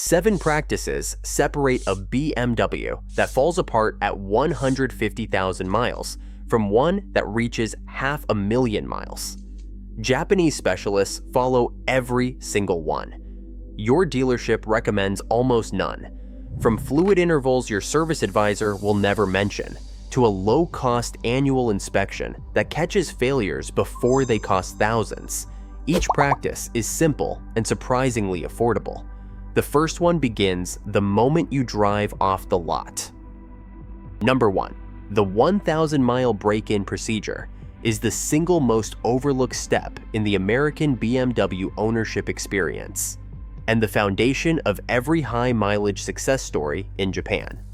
7 practices separate a BMW that falls apart at 150,000 miles from one that reaches 500,000 miles. Japanese specialists follow every single one. Your dealership recommends almost none, from fluid intervals your service advisor will never mention, to a low-cost annual inspection that catches failures before they cost thousands. Each practice is simple and surprisingly affordable. The first one begins the moment you drive off the lot. Number 1. The 1,000-mile break-in procedure is the single most overlooked step in the American BMW ownership experience, and the foundation of every high-mileage success story in Japan.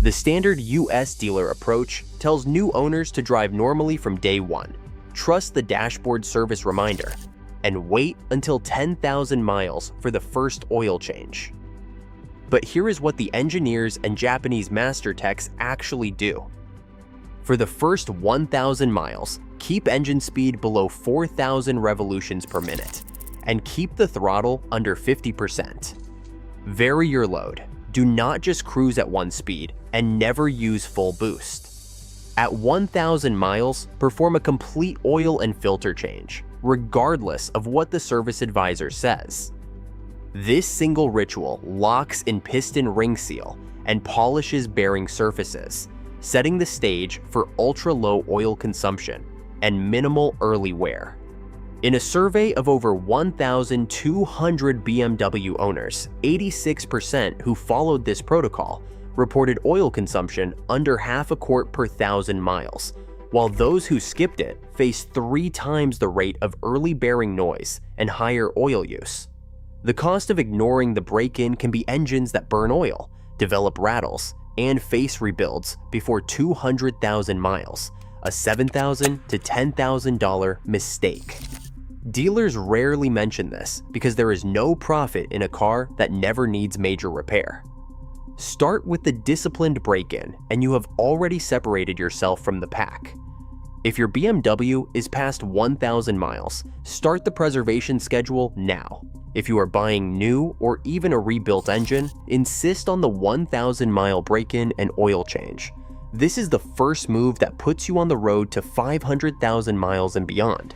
The standard US dealer approach tells new owners to drive normally from day one, trust the dashboard service reminder, and wait until 10,000 miles for the first oil change. But here is what the engineers and Japanese master techs actually do. For the first 1,000 miles, keep engine speed below 4,000 revolutions per minute, and keep the throttle under 50%. Vary your load. Do not just cruise at one speed, and never use full boost. At 1,000 miles, perform a complete oil and filter change, regardless of what the service advisor says. This single ritual locks in piston ring seal and polishes bearing surfaces, setting the stage for ultra-low oil consumption and minimal early wear. In a survey of over 1,200 BMW owners, 86% who followed this protocol reported oil consumption under half a quart per 1,000 miles, while those who skipped it faced 3 times the rate of early bearing noise and higher oil use. The cost of ignoring the break-in can be engines that burn oil, develop rattles, and face rebuilds before 200,000 miles, a $7,000 to $10,000 mistake. Dealers rarely mention this because there is no profit in a car that never needs major repair. Start with the disciplined break-in and you have already separated yourself from the pack. If your BMW is past 1,000 miles, start the preservation schedule now. If you are buying new or even a rebuilt engine, insist on the 1,000-mile break-in and oil change. This is the first move that puts you on the road to 500,000 miles and beyond.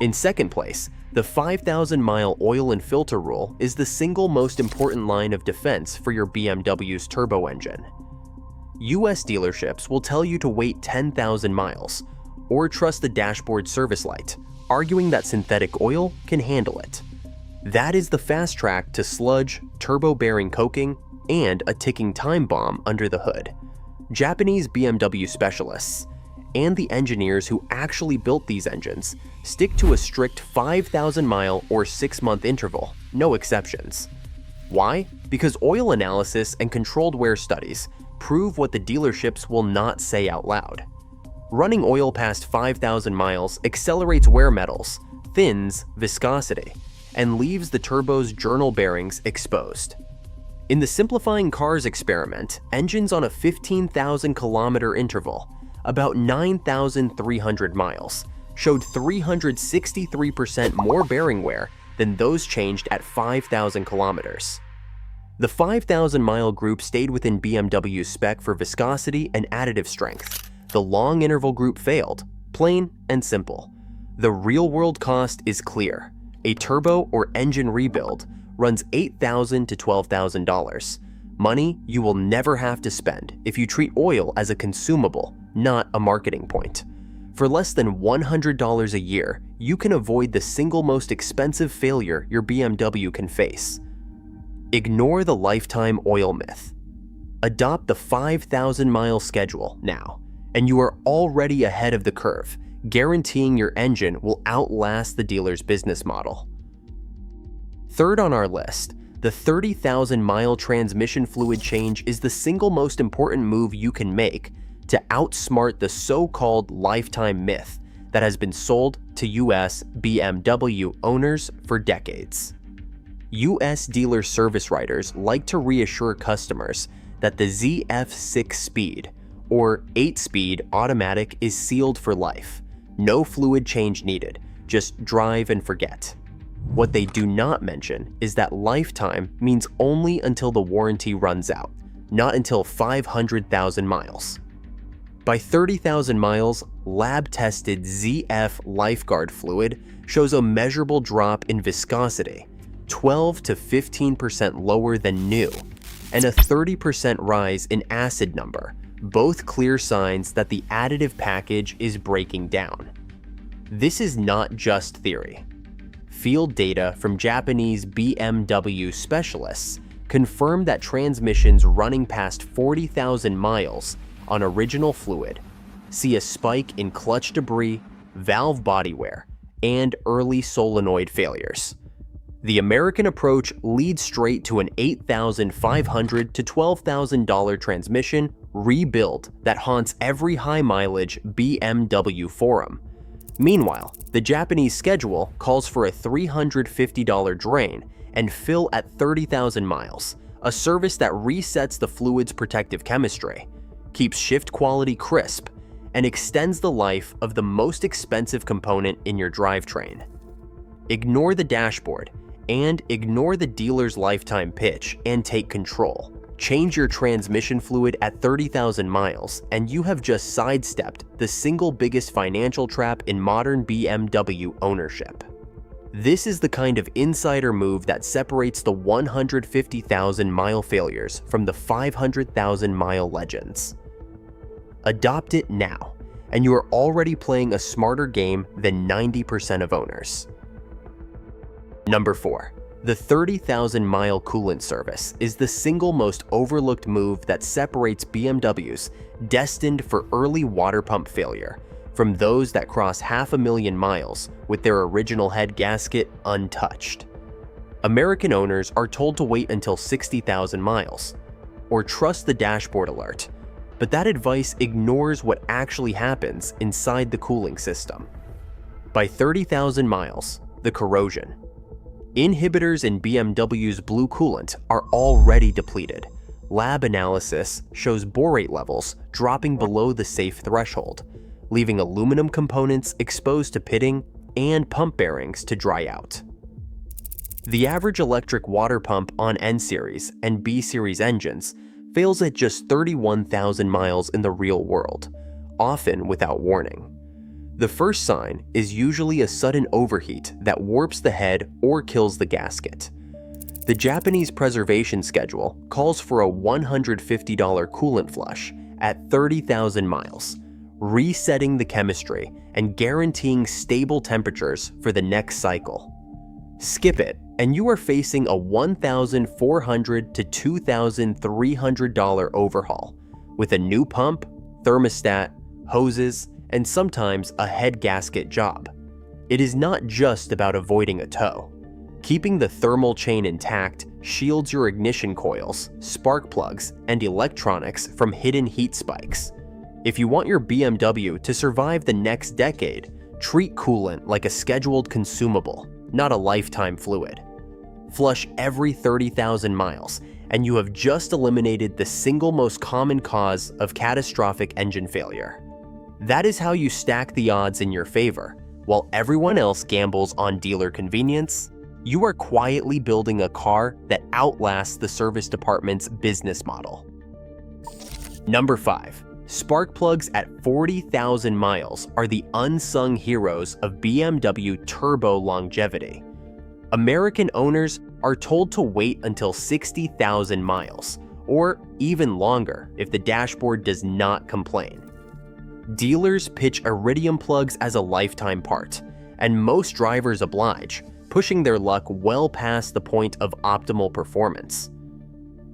In second place, the 5,000-mile oil and filter rule is the single most important line of defense for your BMW's turbo engine. US dealerships will tell you to wait 10,000 miles, or trust the dashboard service light, arguing that synthetic oil can handle it. That is the fast track to sludge, turbo bearing coking, and a ticking time bomb under the hood. Japanese BMW specialists, and the engineers who actually built these engines, stick to a strict 5,000-mile or 6-month interval, no exceptions. Why? Because oil analysis and controlled wear studies prove what the dealerships will not say out loud. Running oil past 5,000 miles accelerates wear metals, thins viscosity, and leaves the turbo's journal bearings exposed. In the simplifying cars experiment, engines on a 15,000-kilometer interval, about 9,300 miles, showed 363% more bearing wear than those changed at 5,000 kilometers. The 5,000-mile group stayed within BMW's spec for viscosity and additive strength. The long interval group failed, plain and simple. The real-world cost is clear. A turbo or engine rebuild runs $8,000 to $12,000. Money you will never have to spend if you treat oil as a consumable, not a marketing point. For less than $100 a year, you can avoid the single most expensive failure your BMW can face. Ignore the lifetime oil myth. Adopt the 5,000-mile schedule now, and you are already ahead of the curve, guaranteeing your engine will outlast the dealer's business model. Third on our list, the 30,000-mile transmission fluid change is the single most important move you can make to outsmart the so-called lifetime myth that has been sold to US BMW owners for decades. US dealer service writers like to reassure customers that the ZF 6-speed or 8-speed automatic is sealed for life. No fluid change needed, just drive and forget. What they do not mention is that lifetime means only until the warranty runs out, not until 500,000 miles. By 30,000 miles, lab-tested ZF lifeguard fluid shows a measurable drop in viscosity, 12 to 15% lower than new, and a 30% rise in acid number, both clear signs that the additive package is breaking down. This is not just theory. Field data from Japanese BMW specialists confirm that transmissions running past 40,000 miles on original fluid see a spike in clutch debris, valve body wear, and early solenoid failures. The American approach leads straight to an $8,500 to $12,000 transmission rebuild that haunts every high-mileage BMW forum. Meanwhile, the Japanese schedule calls for a $350 drain and fill at 30,000 miles, a service that resets the fluid's protective chemistry, keeps shift quality crisp, and extends the life of the most expensive component in your drivetrain. Ignore the dashboard and ignore the dealer's lifetime pitch and take control. Change your transmission fluid at 30,000 miles and you have just sidestepped the single biggest financial trap in modern BMW ownership. This is the kind of insider move that separates the 150,000-mile failures from the 500,000-mile legends. Adopt it now, and you are already playing a smarter game than 90% of owners. Number 4. The 30,000-mile coolant service is the single most overlooked move that separates BMWs destined for early water pump failure from those that cross 500,000 miles with their original head gasket untouched. American owners are told to wait until 60,000 miles, or trust the dashboard alert, but that advice ignores what actually happens inside the cooling system. By 30,000 miles, the corrosion. Inhibitors in BMW's blue coolant are already depleted. Lab analysis shows borate levels dropping below the safe threshold, leaving aluminum components exposed to pitting and pump bearings to dry out. The average electric water pump on N-Series and B-Series engines fails at just 31,000 miles in the real world, often without warning. The first sign is usually a sudden overheat that warps the head or kills the gasket. The Japanese preservation schedule calls for a $150 coolant flush at 30,000 miles, resetting the chemistry and guaranteeing stable temperatures for the next cycle. Skip it, and you are facing a $1,400 to $2,300 overhaul with a new pump, thermostat, hoses, and sometimes a head gasket job. It is not just about avoiding a tow. Keeping the thermal chain intact shields your ignition coils, spark plugs, and electronics from hidden heat spikes. If you want your BMW to survive the next decade, treat coolant like a scheduled consumable, not a lifetime fluid. Flush every 30,000 miles, and you have just eliminated the single most common cause of catastrophic engine failure. That is how you stack the odds in your favor. While everyone else gambles on dealer convenience, you are quietly building a car that outlasts the service department's business model. Number 5. Spark plugs at 40,000 miles are the unsung heroes of BMW turbo longevity. American owners are told to wait until 60,000 miles, or even longer if the dashboard does not complain. Dealers pitch iridium plugs as a lifetime part, and most drivers oblige, pushing their luck well past the point of optimal performance.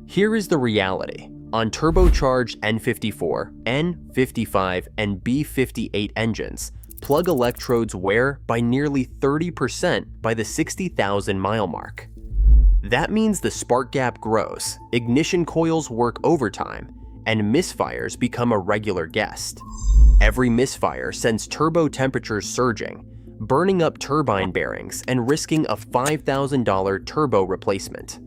Here is the reality. On turbocharged N54, N55, and B58 engines, plug electrodes wear by nearly 30% by the 60,000 mile mark. That means the spark gap grows, ignition coils work overtime, and misfires become a regular guest. Every misfire sends turbo temperatures surging, burning up turbine bearings and risking a $5,000 turbo replacement.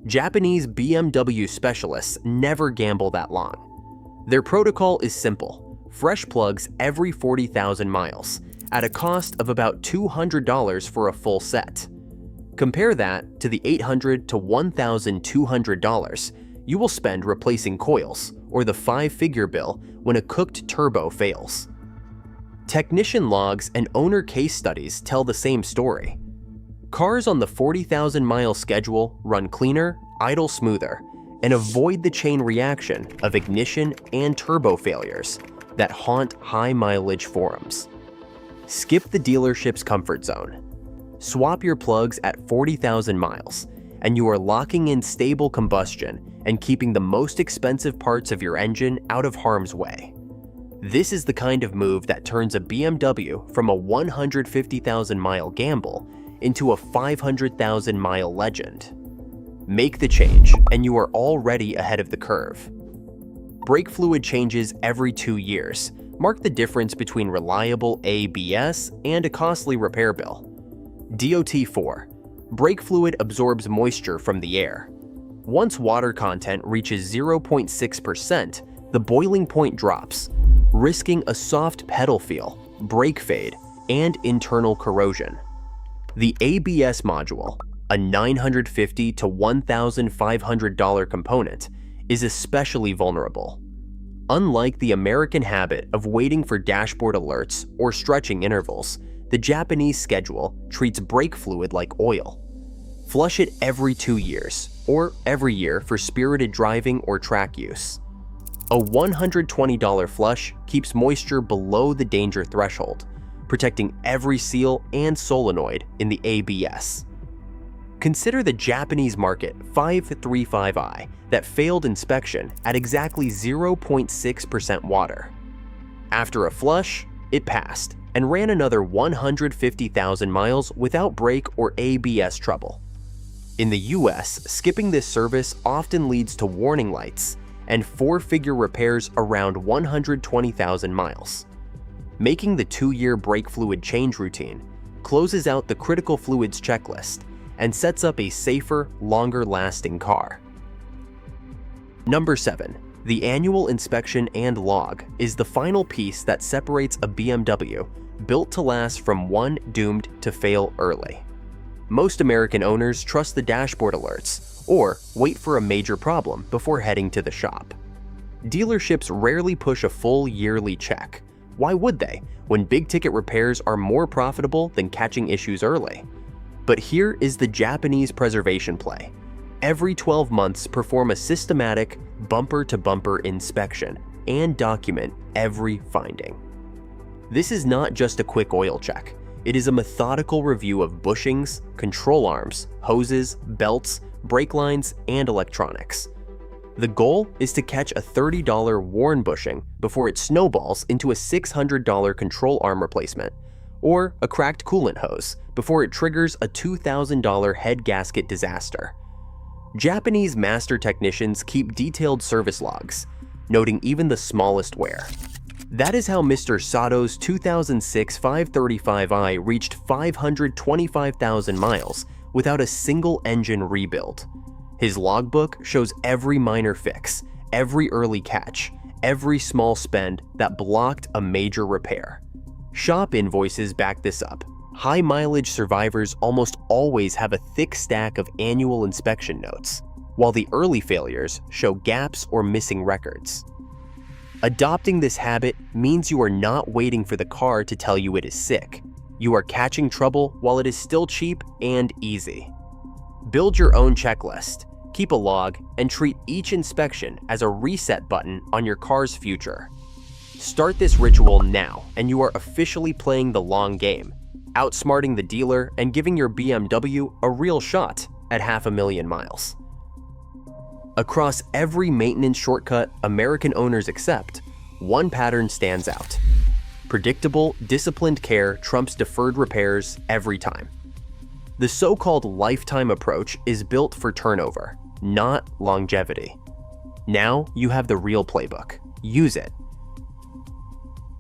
Japanese BMW specialists never gamble that long. Their protocol is simple: fresh plugs every 40,000 miles, at a cost of about $200 for a full set. Compare that to the $800 to $1,200 you will spend replacing coils, or the five-figure bill when a cooked turbo fails. Technician logs and owner case studies tell the same story. Cars on the 40,000-mile schedule run cleaner, idle smoother, and avoid the chain reaction of ignition and turbo failures that haunt high-mileage forums. Skip the dealership's comfort zone. Swap your plugs at 40,000 miles, and you are locking in stable combustion and keeping the most expensive parts of your engine out of harm's way. This is the kind of move that turns a BMW from a 150,000-mile gamble into a 500,000-mile legend. Make the change, and you are already ahead of the curve. Brake fluid changes every 2 years mark the difference between reliable ABS and a costly repair bill. DOT4. Brake fluid absorbs moisture from the air. Once water content reaches 0.6%, the boiling point drops, risking a soft pedal feel, brake fade, and internal corrosion. The ABS module, a $950 to $1,500 component, is especially vulnerable. Unlike the American habit of waiting for dashboard alerts or stretching intervals, the Japanese schedule treats brake fluid like oil. Flush it every 2 years, or every year for spirited driving or track use. A $120 flush keeps moisture below the danger threshold, protecting every seal and solenoid in the ABS. Consider the Japanese market 535i that failed inspection at exactly 0.6% water. After a flush, it passed and ran another 150,000 miles without brake or ABS trouble. In the US, skipping this service often leads to warning lights and four-figure repairs around 120,000 miles. Making the 2-year brake fluid change routine closes out the critical fluids checklist and sets up a safer, longer-lasting car. Number 7. The annual inspection and log is the final piece that separates a BMW built to last from one doomed to fail early. Most American owners trust the dashboard alerts or wait for a major problem before heading to the shop. Dealerships rarely push a full yearly check. Why would they, when big-ticket repairs are more profitable than catching issues early? But here is the Japanese preservation play. Every 12 months, perform a systematic bumper-to-bumper inspection and document every finding. This is not just a quick oil check. It is a methodical review of bushings, control arms, hoses, belts, brake lines, and electronics. The goal is to catch a $30 worn bushing before it snowballs into a $600 control arm replacement, or a cracked coolant hose before it triggers a $2,000 head gasket disaster. Japanese master technicians keep detailed service logs, noting even the smallest wear. That is how Mr. Sato's 2006 535i reached 525,000 miles without a single engine rebuild. His logbook shows every minor fix, every early catch, every small spend that blocked a major repair. Shop invoices back this up. High-mileage survivors almost always have a thick stack of annual inspection notes, while the early failures show gaps or missing records. Adopting this habit means you are not waiting for the car to tell you it is sick. You are catching trouble while it is still cheap and easy. Build your own checklist, keep a log, and treat each inspection as a reset button on your car's future. Start this ritual now, and you are officially playing the long game, outsmarting the dealer and giving your BMW a real shot at 500,000 miles. Across every maintenance shortcut American owners accept, one pattern stands out. Predictable, disciplined care trumps deferred repairs every time. The so-called lifetime approach is built for turnover, not longevity. Now you have the real playbook. Use it.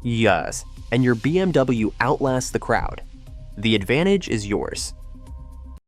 Yes, and your BMW outlasts the crowd. The advantage is yours.